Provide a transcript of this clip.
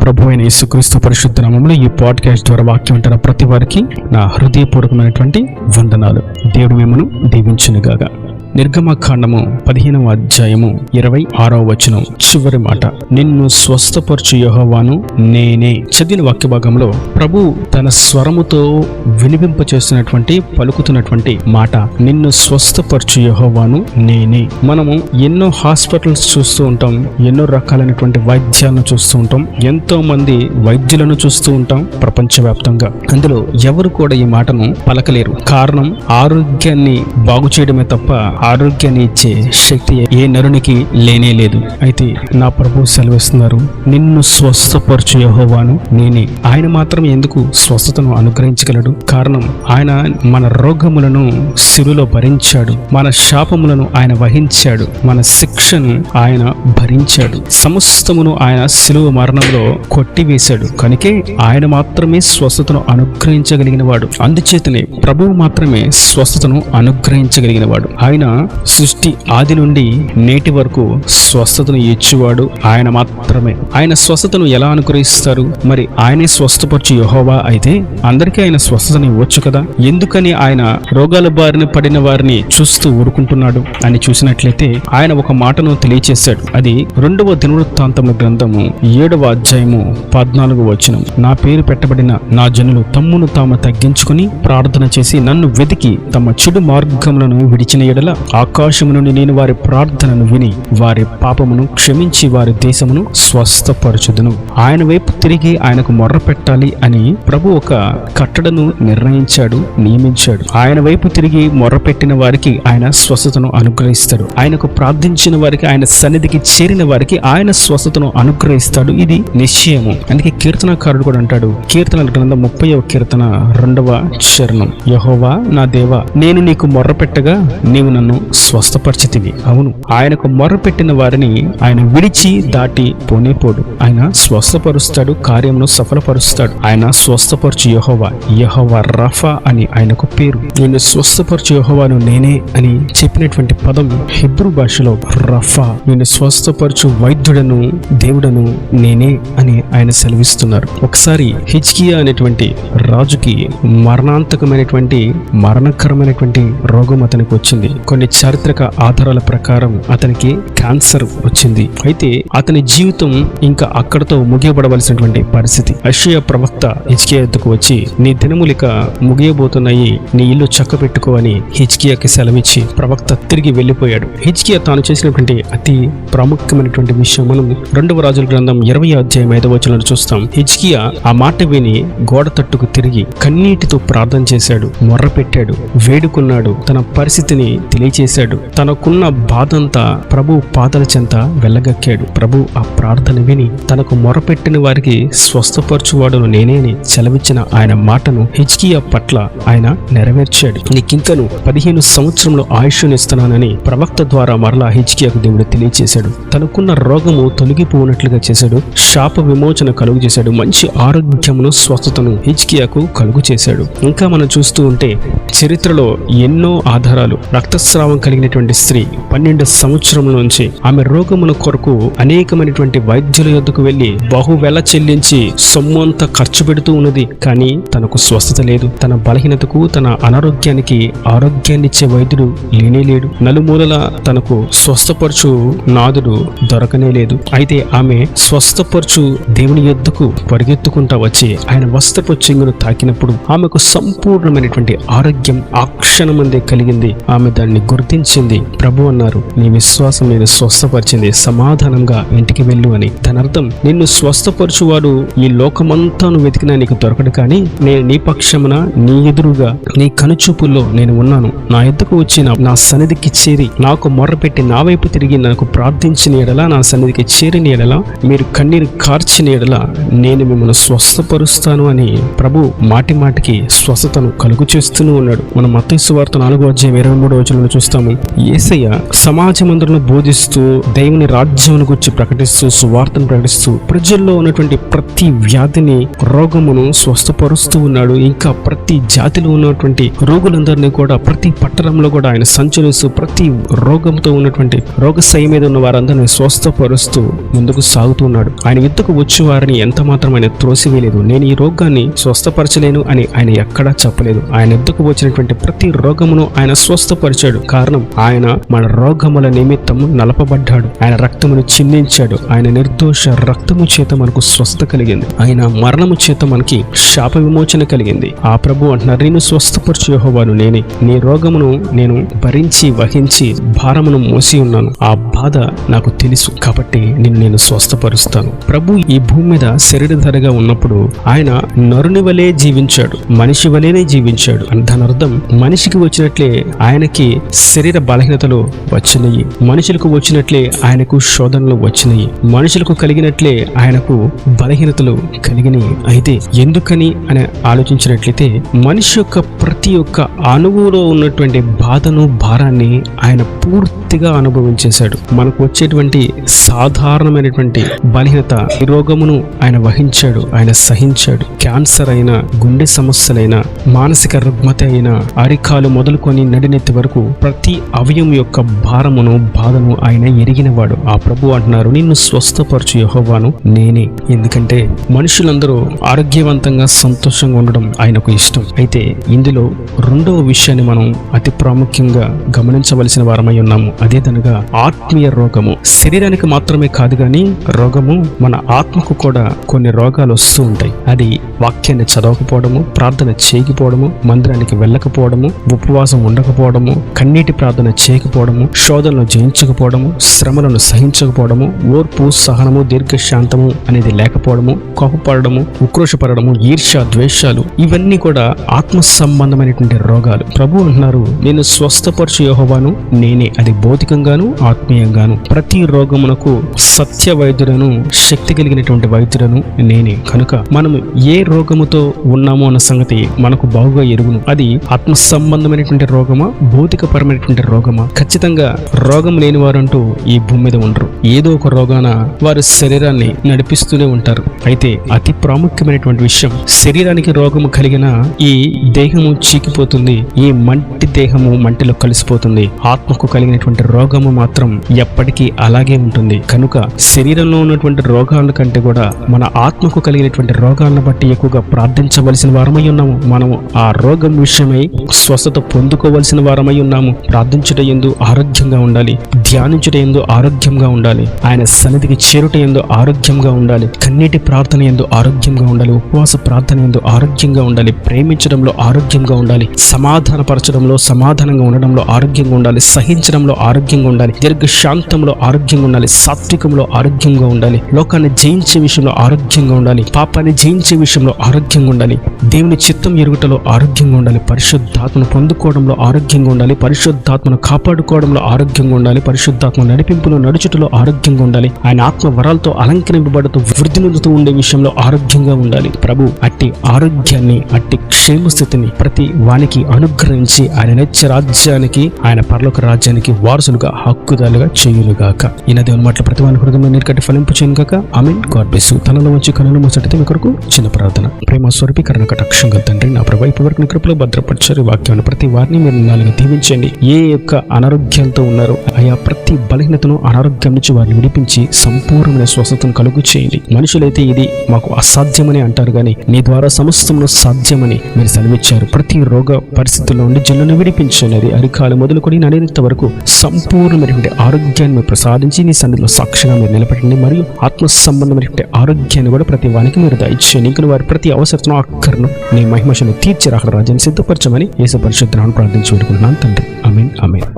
ప్రభు అయిన యేసుక్రీస్తు పరిశుద్ధ నామములో ఈ పాడ్కాస్ట్ ద్వారా వాక్యం వింటున్న ప్రతి వారికి నా హృదయపూర్వకమైనటువంటి వందనాలు. దేవుడు మిమ్మను దీవించునుగాక. నిర్గమకాండము 15వ అధ్యాయము 26వ వచనం చివరి మాట, నిన్ను స్వస్థపరచు యెహోవాను నేనే. చదివిన వాక్య భాగంలో ప్రభు తన స్వరముతో వినిపింపచేస్తున్నటువంటి పలుకుతున్నటువంటి మాట, నిన్ను స్వస్థపరచు యెహోవాను నేనే. మనము ఎన్నో హాస్పిటల్స్ చూస్తూ ఉంటాం, ఎన్నో రకాలైనటువంటి వైద్యాలను చూస్తూ ఉంటాం, ఎంతో మంది వైద్యులను చూస్తూ ఉంటాం ప్రపంచవ్యాప్తంగా. అందులో ఎవరు కూడా ఈ మాటను పలకలేరు. కారణం, ఆరోగ్యాన్ని బాగు చేయడమే తప్ప ఆరోగ్యాన్ని ఇచ్చే శక్తి ఏ నరునికి లేనే లేదు. అయితే నా ప్రభు సెలవిస్తున్నారు, నిన్ను స్వస్థపరచు యెహోవాను నేనే. ఆయన మాత్రం ఎందుకు స్వస్థతను అనుగ్రహించగలడు? కారణం, ఆయన మన రోగములను శిలువలో భరించాడు, మన శాపములను ఆయన వహించాడు, మన శిక్షను ఆయన భరించాడు, సమస్తమును ఆయన శిలువ మరణంలో కొట్టివేశాడు. కనుకే ఆయన మాత్రమే స్వస్థతను అనుగ్రహించగలిగిన వాడు. అందుచేతనే ప్రభువు మాత్రమే స్వస్థతను అనుగ్రహించగలిగిన వాడు. ఆయన సృష్టి ఆది నుండి నేటి వరకు స్వస్థతను ఇచ్చేవాడు ఆయన మాత్రమే. ఆయన స్వస్థతను ఎలా అనుగ్రహిస్తారు? మరి ఆయనే స్వస్థపరచు యెహోవా అయితే అందరికీ ఆయన స్వస్థతను ఇవ్వచ్చు కదా. ఎందుకని ఆయన రోగాల బారిన పడిన వారిని చూస్తూ ఊరుకుంటున్నాడు అని చూసినట్లయితే ఆయన ఒక మాటను తెలియచేశాడు. అది 2వ దినవృత్తాంతముల గ్రంథము 7వ అధ్యాయము 14వ వచనం, నా పేరు పెట్టబడిన నా జనులు తమ్మును తాము తగ్గించుకుని ప్రార్థన చేసి నన్ను వెతికి తమ చెడు మార్గములను విడిచిన ఎడల ఆకాశము నుండి నేను వారి ప్రార్థనను విని వారి పాపమును క్షమించి వారి దేశమును స్వస్థపరచుదును. ఆయన వైపు తిరిగి ఆయనకు మొర్ర పెట్టాలి అని ప్రభు ఒక కట్టడను నిర్ణయించాడు, నియమించాడు. ఆయన వైపు తిరిగి మొర్ర పెట్టిన వారికి ఆయన స్వస్థతను అనుగ్రహిస్తాడు. ఆయనకు ప్రార్థించిన వారికి, ఆయన సన్నిధికి చేరిన వారికి ఆయన స్వస్థతను అనుగ్రహిస్తాడు. ఇది నిశ్చయము. అందుకే కీర్తనకారుడు కూడా అంటాడు, కీర్తనల గ్రంథం 30వ కీర్తన 2వ చరణం, యెహోవా నా దేవా, నేను నీకు మొర్ర పెట్టగా నీవు నన్ను స్వస్థపరిచితివి. అవును, ఆయనకు మొర్ర పెట్టిన వారిని ఆయన విడిచి దాటి పోనేపోడు. ఆయన స్వస్థపరుస్తాడు, కార్యమును సఫలపరుస్తాడు. ఆయన స్వస్థపరచు యెహోవా, యెహోవా రఫా అని ఆయనకు పేరు. నేను స్వస్థపరచు యెహోవాను నేనే అని చెప్పినటువంటి పదం హెబ్రూ భాషలో రఫా. నేను స్వస్థపరచు వైద్యుడను, దేవుడను నేనే అని ఆయన సెలవిస్తున్నారు. ఒకసారి హిజ్కియా అనేటువంటి రాజుకి మరణకరమైనటువంటి రోగం అతనికి వచ్చింది. కొన్ని చారిత్రక ఆధారాల ప్రకారం అతనికి క్యాన్సర్ వచ్చింది. అయితే అతని జీవితం ఇంకా అక్కడతో ముగియబడవలసినటువంటి పరిస్థితి. యెషయా ప్రవక్త హిజ్కియా ఎద్దుకు వచ్చి, నీ దినములిక ముగియబోతున్నాయి, నీ ఇల్లు చక్కబెట్టుకో అని హిజ్కియాకి సెలవిచ్చి ప్రవక్త తిరిగి వెళ్ళిపోయాడు. హిజ్కియా తాను చేసినటువంటి అతి ప్రాముఖ్యమైనటువంటి విషయం మనం 2వ రాజుల గ్రంథం 20వ అధ్యాయం 5వ వచనంలో చూస్తాం. హిజ్కియా ఆ మాట విని గోడ తట్టుకు తిరిగి కన్నీటితో ప్రార్థన చేశాడు, మొర్ర పెట్టాడు, వేడుకున్నాడు, తన పరిస్థితిని తెలియచేశాడు. తనకున్న బాధంతా ప్రభు పాదాల చెంత వెళ్ళగక్కాడు. ప్రభు ఆ ప్రార్థన విని తనకు మొరపెట్టిన వారికి స్వస్థపరచువాడును నేనే అని సెలవిచ్చిన ఆయన మాటను హిజ్కియా పట్ల ఆయన నెరవేర్చాడు. నీకింకను 15 సంవత్సరంలో ఆయుష్నిస్తున్నానని ప్రవక్త ద్వారా మరలా హిజ్కియాకు దేవుడు తెలియచేశాడు. తనకున్న రోగము తొలగిపోనట్లుగా చేశాడు, శాప విమోచన కలుగు చేశాడు, మంచి ఆరోగ్యమును స్వస్థతను హిజ్కియాకు కలుగు చేశాడు. ఇంకా మనం చూస్తూ ఉంటే చరిత్రలో ఎన్నో ఆధారాలు. రక్తస్రావం కలిగినటువంటి స్త్రీ 12 సంవత్సరముల నుంచి ఆమె రోగమున కొరకు అనేకమైనటువంటి వైద్యుల యొద్దకు వెళ్లి బహువెల చెల్లించి సొమ్ము అంతా ఖర్చు పెడుతూ ఉన్నది. కానీ తనకు స్వస్థత లేదు. తన బలహీనతకు, తన అనారోగ్యానికి ఆరోగ్యాన్నిచ్చే వైద్యుడు లేనే లేడు. నలుమూలల తనకు స్వస్థపరచు నాదుడు దొరకనే లేదు. అయితే ఆమె స్వస్థపరచు దేవుని యొద్దకు పరిగెత్తుకుంటా వచ్చి ఆయన వస్త్రపు చెంగును తాకినప్పుడు ఆమెకు సంపూర్ణమైనటువంటి ఆరోగ్యం ఆ క్షణమందే కలిగింది. ఆమె దాన్ని గుర్తించింది. ప్రభు అన్నారు, నీ విశ్వాసం నేను స్వస్థపరిచింది, సమాధానంగా ఇంటికి వెళ్ళు అని. దాని అర్థం, నిన్ను స్వస్థపరచువాడు ఈ లోకమంతాను వెతికినా నీకు దొరకడు, కానీ నేను నీ పక్షమున, నీ ఎదురుగా, నీ కనుచూపుల్లో నేను ఉన్నాను. నా ఎద్దుకు వచ్చి నా సన్నిధికి చేరి నాకు మొర్రపెట్టి నా వైపు తిరిగి నాకు ప్రార్థించిన ఎడల, నా సన్నిధికి చేరిన ఎడల, మీరు కన్నీరు కార్చిన ఎడల నేను మిమ్మల్ని స్వస్థపరుస్తాను అని ప్రభు మాటి మాటికి స్వస్థతను కలుగు చేస్తూనే ఉన్నాడు. మనం మత్తయి సువార్త 4వ అధ్యాయం 23వ వచనంలో వాక్యంలో చూస్తాము, యేసయ్య సమాజమందులను బోధిస్తూ దేవుని రాజ్యమును గురించి ప్రకటిస్తూ సువార్తను ప్రకటిస్తూ ప్రజల్లో ఉన్నటువంటి ప్రతి వ్యాధిని రోగమును స్వస్థపరుస్తూ ఉన్నాడు. ఇంకా ప్రతి జాతిలో ఉన్నటువంటి రోగులందరినీ కూడా ప్రతి పట్టణంలో కూడా ఆయన సంచరిస్తూ ప్రతి రోగంతో ఉన్నటువంటి రోగశయ్య మీద ఉన్న వారందరినీ స్వస్థపరుస్తూ ముందుకు సాగుతున్నాడు. ఆయన యుద్ధకు వచ్చే వారిని ఎంత మాత్రం ఆయన త్రోసివేయలేదు. నేను ఈ రోగాన్ని స్వస్థపరచలేను అని ఆయన ఎక్కడా చెప్పలేదు. ఆయన యుద్ధకు వచ్చినటువంటి ప్రతి రోగమును ఆయన స్వస్థపరిచాడు. కారణం, ఆయన మన రోగముల నిమిత్తము నలపబడ్డాడు. ఆయన రక్తమును చిందించాడు. ఆయన నిర్దోష రక్తము చేత మనకు స్వస్థత కలిగింది. ఆయన మరణము చేత మనకి శాప విమోచన కలిగింది. ఆ ప్రభు అంటున్నారు, నేను స్వస్థపరచు యెహోవాను నేనే, నీ రోగమును నేను భరించి వహించి భారమును మోసి ఉన్నాను. ఆ బాధ నాకు తెలుసు కాబట్టి నేను స్వస్థపరుస్తాను. ప్రభు ఈ భూమి మీద శరీరధారిగా ఉన్నప్పుడు ఆయన నరుని వలె జీవించాడు, మనిషి వలెనే జీవించాడు. దాని అర్థం, మనిషికి వచ్చినట్లే ఆయనకి శరీర బలహీనతలు వచ్చినాయి, మనుషులకు వచ్చినట్లే ఆయనకు శోధనలు వచ్చినాయి, మనుషులకు కలిగినట్లే ఆయనకు బలహీనతలు కలిగినాయి. అయితే ఎందుకని అని ఆలోచించినట్లయితే మనిషి యొక్క ప్రతి ఒక్క అణువులో ఉన్నటువంటి బాధను భారాన్ని ఆయన పూర్తిగా అనుభవించేశాడు. మనకు వచ్చేటువంటి సాధారణమైనటువంటి బలహీనత ఈ రోగమును ఆయన వహించాడు, ఆయన సహించాడు. క్యాన్సర్ అయినా, గుండె సమస్యలైనా, మానసిక రుగ్మత అయినా, అరికాలు మొదలుకొని నడినెత్తి వరకు ప్రతి అవయం యొక్క భారమును బాధను ఆయన ఎరిగినవాడు. ఆ ప్రభు అంటున్నారు, నిన్ను స్వస్థపరచు యెహోవాను నేనే. ఎందుకంటే మనుషులందరూ ఆరోగ్యవంతంగా సంతోషంగా ఉండడం ఆయనకు ఇష్టం. అయితే ఇందులో రెండవ విషయాన్ని మనం అతి ప్రాముఖ్యంగా గమనించవలసిన వారమై ఉన్నాము. అదేదనగా ఆత్మీయ రోగము. శరీరానికి మాత్రమే కాదు కానీ రోగము మన ఆత్మకు కూడా కొన్ని రోగాలు వస్తూ ఉంటాయి. అది వాక్యాన్ని చదవకపోవడము, ప్రార్థన చేయకపోవడము, మందిరానికి వెళ్ళకపోవడము, ఉపవాసం ఉండకపోవడము, కన్నీటి ప్రార్థన చేయకపోవడము, శోధనలు జయించకపోవడము, శ్రమలను సహించకపోవడము, ఓర్పు, సహనము, దీర్ఘశాంతము అనేది లేకపోవడము, కోపపడము, ఉక్రోషపడము, ఈర్ష్య, ద్వేషాలు, ఇవన్నీ కూడా ఆత్మ సంబంధమైనటువంటి రోగాలు. ప్రభు అంటున్నారు, నేను స్వస్థపరచు యెహోవాను నేనే. అది భౌతికంగాను ఆత్మీయంగాను. ప్రతి రోగమునకు సత్య వైద్యులను, శక్తి కలిగినటువంటి వైద్యులను నేనే. కనుక మనం ఏ రోగముతో ఉన్నామో అన్న సంగతి మనకు బాగుగా ఎరుగును. అది ఆత్మ సంబంధమైనటువంటి రోగమా, భౌతికపరమైనటువంటి రోగమా? ఖచ్చితంగా రోగం లేని వారంటూ ఈ భూమి మీద ఉండరు. ఏదో ఒక రోగాన వారు శరీరాన్ని నడిపిస్తూనే ఉంటారు. అయితే అతి ప్రాముఖ్యమైనటువంటి విషయం, శరీరానికి రోగము కలిగిన ఈ దేహము చీకిపోతుంది, ఈ మంటి దేహము మంటిలో కలిసిపోతుంది. ఆత్మకు కలిగినటువంటి రోగము మాత్రం ఎప్పటికీ అలాగే ఉంటుంది. కనుక శరీరంలో ఉన్నటువంటి రోగాల కంటే కూడా మన ఆత్మకు కలిగినటువంటి రోగాలను బట్టి ఎక్కువగా ప్రార్థించవలసిన వారమై ఉన్నాము. మనము ఆ రోగం విషయమై స్వస్థత పొందుకోవలసిన వారమై ఉన్నాము. ప్రార్థించుట యందు ఆరోగ్యంగా ఉండాలి, ధ్యానించుట యందు ఆరోగ్యంగా ఉండాలి, ఆయన సన్నిధికి చేరుట యందు ఆరోగ్యంగా ఉండాలి, కన్నీటి ప్రార్థన యందు ఆరోగ్యంగా ఉండాలి, ఉపవాస ప్రార్థన యందు ఆరోగ్యంగా ఉండాలి, ప్రేమించడంలో ఆరోగ్యంగా ఉండాలి, సమాధానపరచడంలో, సమాధానంగా ఉండడంలో ఆరోగ్యంగా ఉండాలి, సహించడంలో ఆరోగ్యంగా ఉండాలి, దీర్ఘశాంతంలో ఆరోగ్యంగా ఉండాలి, సాత్వికంలో ఆరోగ్యంగా ఉండాలి, లోకాన్ని జయించే విషయంలో ఆరోగ్యంగా ఉండాలి, పాపాన్ని జయించే విషయంలో ఆరోగ్యంగా ఉండాలి, దేవుని చిత్తం ఎరుగుటలో ఆరోగ్యంగా ఉండాలి, పరిశుద్ధాత్మను పొందుకోవడంలో ఆరోగ్యంగా ఉండాలి, పరిశుద్ధాత్మను కాపాడుకోవడంలో ఆరోగ్యంగా ఉండాలి, పరిశుద్ధాత్మ నడిపింపులో నడుచుటలో ఆరోగ్యంగా ఉండాలి, ఆయన ఆత్మ వరాలతో అలంకరింపబడుతూ వృద్ధి నొందుతూ ఉండే విషయంలో ఆరోగ్యంగా ఉండాలి. ప్రభు అట్టి ఆరోగ్యాన్ని, అట్టి క్షేమ స్థితిని ప్రతి వానికి అనుగ్రహించి ఆయన నిత్య రాజ్యానికి, ఆయన పరలోక రాజ్యానికి వారసులుగా, హక్కుదారులుగా చేయునుగాక. ఈయన దేవుని మాటలు ప్రతి వాని హృదయంలో నీరుకట్టి ఫలింపు చేయనుగాక. ఆమేన్. God bless you. తనలో వచ్చి కనులు మూసటితే మీ కొరకు చిన్న ప్రార్థన. ప్రేమ స్వరూపి కరుణ కటాక్షంగా తండ్రి, నా ప్రభు ఇప్పటి వరకు నీ కృపలో భద్రపరిచారు. వాక్యాన్ని ప్రతి వారిని మీరు నాలుగు దీవించండి. ఏ యొక్క అనారోగ్యంతో ఉన్నారో ఆయా ప్రతి బలహీనతను, అనారోగ్యం నుంచి వారిని విడిపించి సంపూర్ణమైన స్వస్థతను కలుగు చేయండి. మనుషులైతే ఇది మాకు అసాధ్యమని అంటారు కానీ నీ ద్వారా సమస్తమును సాధ్యమని మీరు సెలవిచ్చారు. ప్రతి రోగ పరిస్థితుల్లో ఉండి జల్లును విడిపించండి. అరికాలు మొదలుకొని నడినంత వరకు సంపూర్ణమైనటువంటి ఆరోగ్యాన్ని మీరు ప్రసాదించి నీ సన్నిధిలో సాక్షిగా మీరు నిలబెట్టండి. మరియు ఆత్మ సంబంధమైనటువంటి ఆరోగ్యాన్ని కూడా ప్రతి వానికి మీరు దయచేయండి. ఇంకా వారి ప్రతి అవసరతను, అక్కర్ను నీ మహిమను తీర్చి రాక రాజ్యాన్ని సిద్ధపరచమని యేసు పరిశుద్ధ నామమున ప్రార్థించి వేడుకుంటున్నాను తండ్రి. ఆమేన్. ఆమేన్.